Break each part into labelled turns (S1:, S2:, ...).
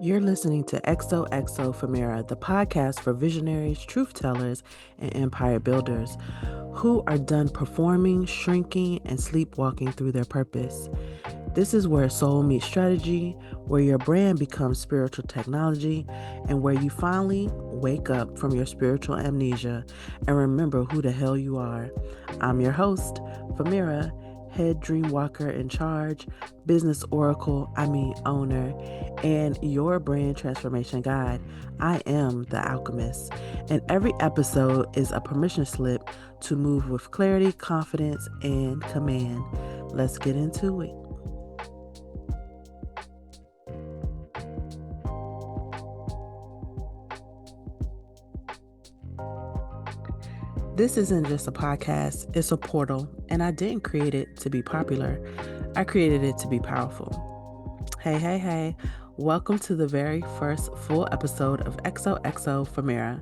S1: You're listening to XOXO Famira, the podcast for visionaries, truth tellers, and empire builders who are done performing, shrinking, and sleepwalking through their purpose. This is where soul meets strategy, where your brand becomes spiritual technology, and where you finally wake up from your spiritual amnesia and remember who the hell you are. I'm your host, Famira, head Dreamwalker in charge, business oracle, owner, and your brand transformation guide. I am the alchemist, and every episode is a permission slip to move with clarity, confidence, and command. Let's get into it. This isn't just a podcast, it's a portal, and I didn't create it to be popular. I created it to be powerful. Hey. Welcome to the very first full episode of XOXO Famira,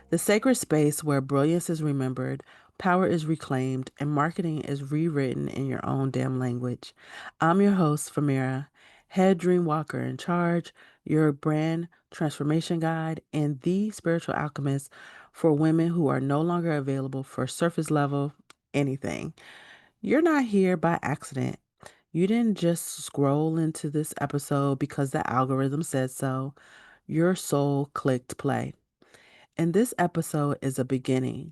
S1: the sacred space where brilliance is remembered, power is reclaimed, and marketing is rewritten in your own damn language. I'm your host, Famira, head Dreamwalker in charge, your brand transformation guide, and the spiritual alchemist for women who are no longer available for surface level anything. You're not here by accident. You didn't just scroll into this episode because the algorithm said so. Your soul clicked play. And this episode is a beginning,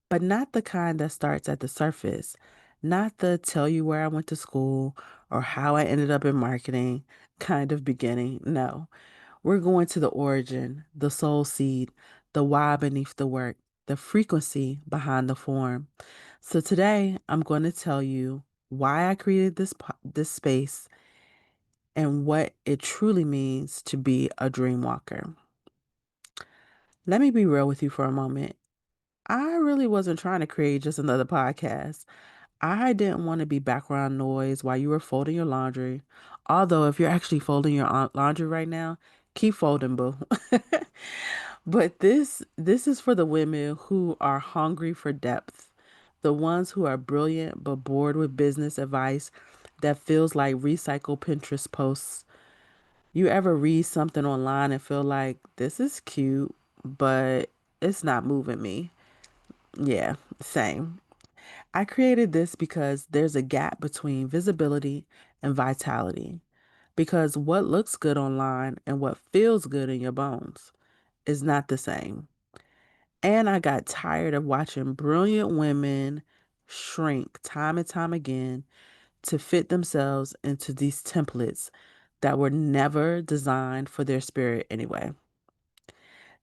S1: but not the kind that starts at the surface, not the tell you where I went to school or how I ended up in marketing kind of beginning. No, we're going to the origin, the soul seed, the why beneath the work, the frequency behind the form. So today I'm going to tell you why I created this space and what it truly means to be a dream walker. Let me be real with you for a moment. I really wasn't trying to create just another podcast. I didn't want to be background noise while you were folding your laundry. Although, if you're actually folding your laundry right now, keep folding, boo. But this is for the women who are hungry for depth, the ones who are brilliant but bored with business advice that feels like recycled Pinterest posts. You ever read something online and feel like this is cute, but it's not moving me? Yeah, same. I created this because there's a gap between visibility and vitality. Because what looks good online and what feels good in your bones is not the same. And I got tired of watching brilliant women shrink time and time again to fit themselves into these templates that were never designed for their spirit anyway.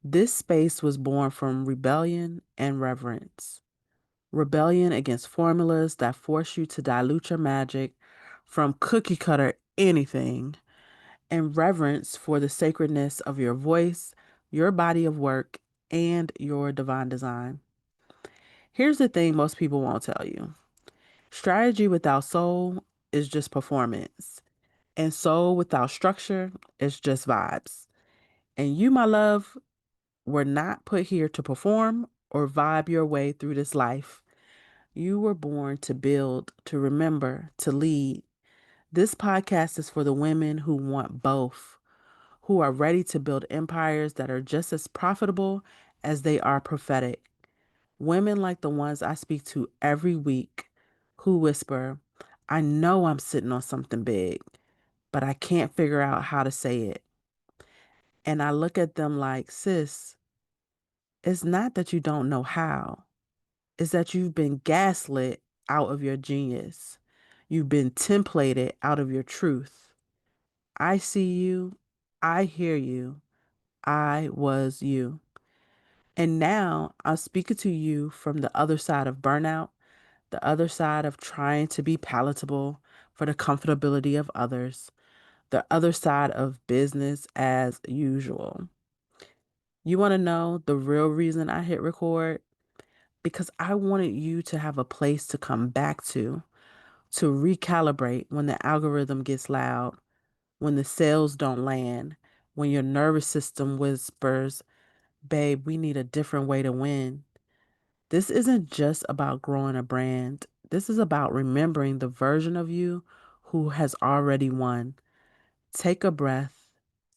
S1: This space was born from rebellion and reverence. Rebellion against formulas that force you to dilute your magic from cookie cutter anything, and reverence for the sacredness of your voice, your body of work, and your divine design. Here's the thing most people won't tell you: strategy without soul is just performance, and soul without structure is just vibes. And you, my love, were not put here to perform or vibe your way through this life. You were born to build, to remember, to lead. This podcast is for the women who want both, who are ready to build empires that are just as profitable as they are prophetic. Women like the ones I speak to every week who whisper, I know I'm sitting on something big, but I can't figure out how to say it. And I look at them like, sis, it's not that you don't know how. Is that you've been gaslit out of your genius. You've been templated out of your truth. I see you. I hear you. I was you. And now I'm speaking to you from the other side of burnout, the other side of trying to be palatable for the comfortability of others, the other side of business as usual. You want to know the real reason I hit record? Because I wanted you to have a place to come back to recalibrate when the algorithm gets loud, when the sales don't land, when your nervous system whispers, babe, we need a different way to win. This isn't just about growing a brand. This is about remembering the version of you who has already won. Take a breath,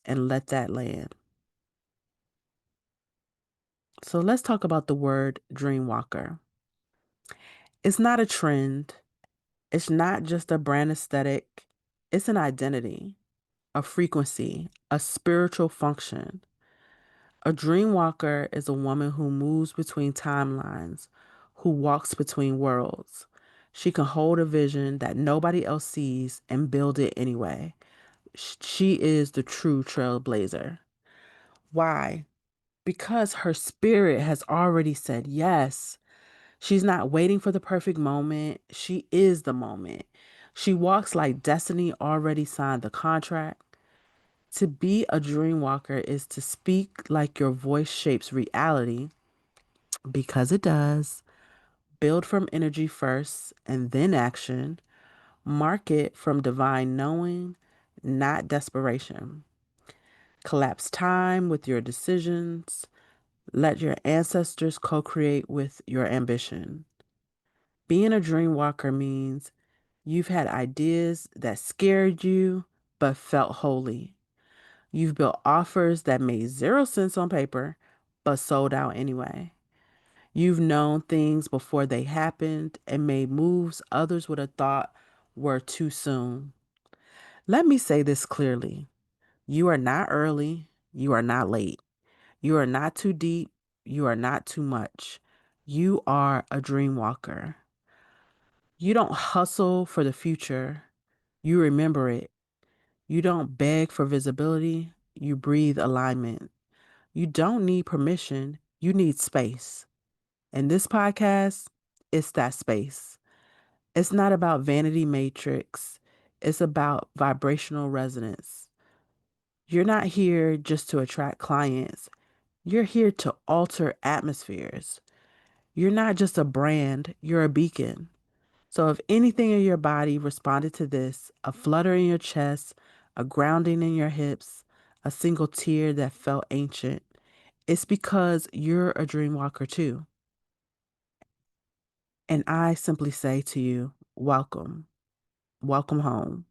S1: and let that land. So let's talk about the word Dreamwalker. It's not a trend. It's not just a brand aesthetic. It's an identity, a frequency, a spiritual function. A dreamwalker is a woman who moves between timelines, who walks between worlds. She can hold a vision that nobody else sees and build it anyway. She is the true trailblazer. Why? Because her spirit has already said yes. She's not waiting for the perfect moment. She is the moment. She walks like destiny already signed the contract. To be a dream walker is to speak like your voice shapes reality, because it does. Build from energy first and then action. Market from divine knowing, not desperation. Collapse time with your decisions. Let your ancestors co create with your ambition. Being a dream walker means you've had ideas that scared you but felt holy. You've built offers that made 0 cents on paper but sold out anyway. You've known things before they happened and made moves others would have thought were too soon. Let me say this clearly. You are not early. You are not late. You are not too deep. You are not too much. You are a dream walker. You don't hustle for the future. You remember it. You don't beg for visibility. You breathe alignment. You don't need permission. You need space. And this podcast, it's that space. It's not about vanity matrix. It's about vibrational resonance. You're not here just to attract clients. You're here to alter atmospheres. You're not just a brand, you're a beacon. So if anything in your body responded to this, a flutter in your chest, a grounding in your hips, a single tear that felt ancient, it's because you're a dream walker too. And I simply say to you, welcome. Welcome home.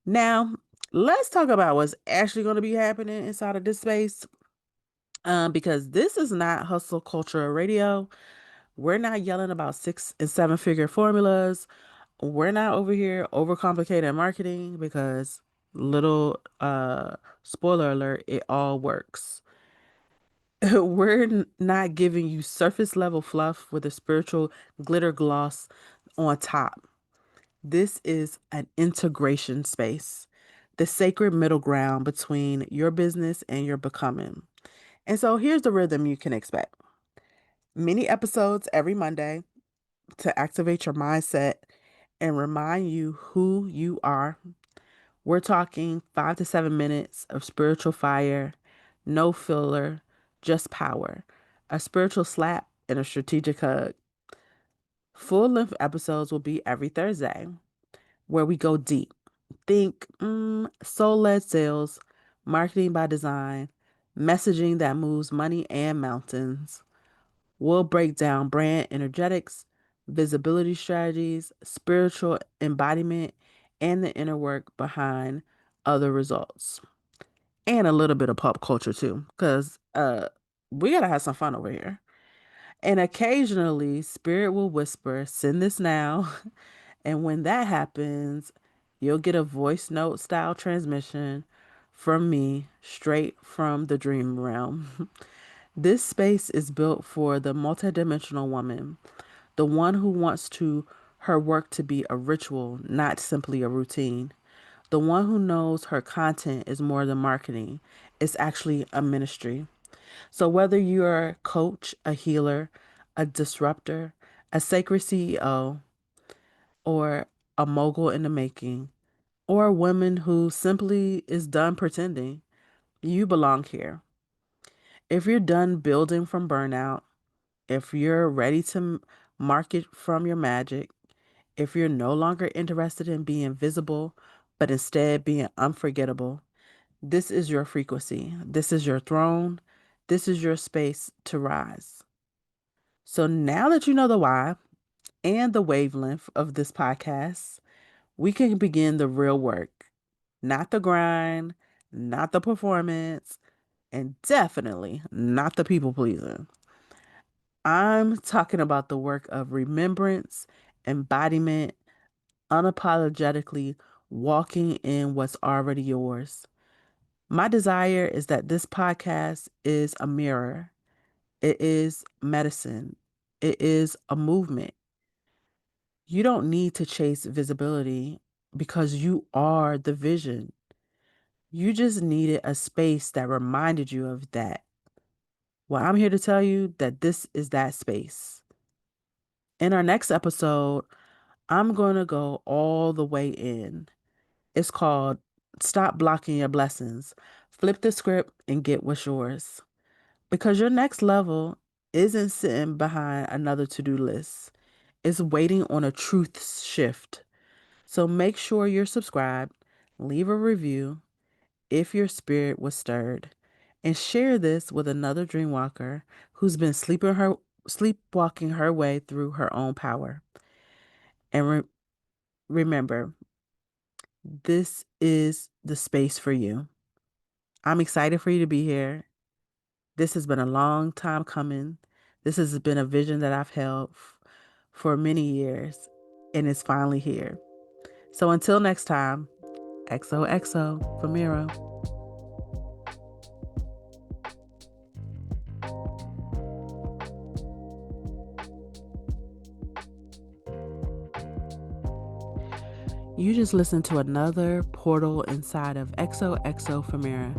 S1: Now, let's talk about what's actually going to be happening inside of this space. Because this is not hustle culture radio. We're not yelling about 6 and 7 figure formulas. We're not over here overcomplicated marketing, because little spoiler alert, it all works. We're not giving you surface level fluff with a spiritual glitter gloss on top. This is an integration space, the sacred middle ground between your business and your becoming. And so here's the rhythm you can expect: mini episodes every Monday to activate your mindset and remind you who you are. We're talking 5 to 7 minutes of spiritual fire, no filler, just power, a spiritual slap, and a strategic hug. Full length episodes will be every Thursday, where we go deep. Think soul led sales, marketing by design, messaging that moves money and mountains. We'll break down brand energetics, visibility strategies, spiritual embodiment, and the inner work behind other results. And a little bit of pop culture too, because we gotta have some fun over here. And occasionally, Spirit will whisper, "Send this now." And when that happens, you'll get a voice note style transmission from me straight from the dream realm. This space is built for the multidimensional woman, the one who wants to her work to be a ritual, not simply a routine. The one who knows her content is more than marketing, it's actually a ministry. So whether you're a coach, a healer, a disruptor, a sacred CEO, or a mogul in the making, or a woman who simply is done pretending, you belong here. If you're done building from burnout, if you're ready to market from your magic, if you're no longer interested in being visible, but instead being unforgettable, this is your frequency. This is your throne. This is your space to rise. So now that you know the why and the wavelength of this podcast, we can begin the real work. Not the grind, not the performance, and definitely not the people pleasing. I'm talking about the work of remembrance, embodiment, unapologetically walking in what's already yours. My desire is that this podcast is a mirror. It is medicine. It is a movement. You don't need to chase visibility because you are the vision. You just needed a space that reminded you of that. Well, I'm here to tell you that this is that space. In our next episode, I'm going to go all the way in. It's called Stop Blocking Your Blessings. Flip the script and get what's yours. Because your next level isn't sitting behind another to-do list. It's waiting on a truth shift. So make sure you're subscribed, leave a review if your spirit was stirred, and share this with another dreamwalker who's been sleepwalking her way through her own power. And remember, this is the space for you. I'm excited for you to be here. This has been a long time coming. This has been a vision that I've held for many years, and it's finally here. So until next time, XOXO, Famira. You just listened to another portal inside of XOXO Famira,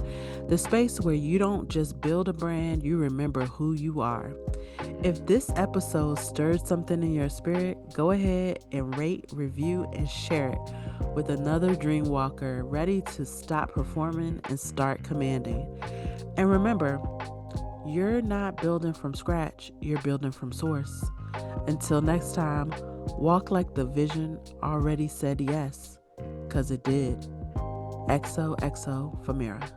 S1: the space where you don't just build a brand, you remember who you are. If this episode stirred something in your spirit, go ahead and rate, review, and share it with another dreamwalker ready to stop performing and start commanding. And remember, you're not building from scratch, you're building from source. Until next time, walk like the vision already said yes, because it did. XOXO Famira.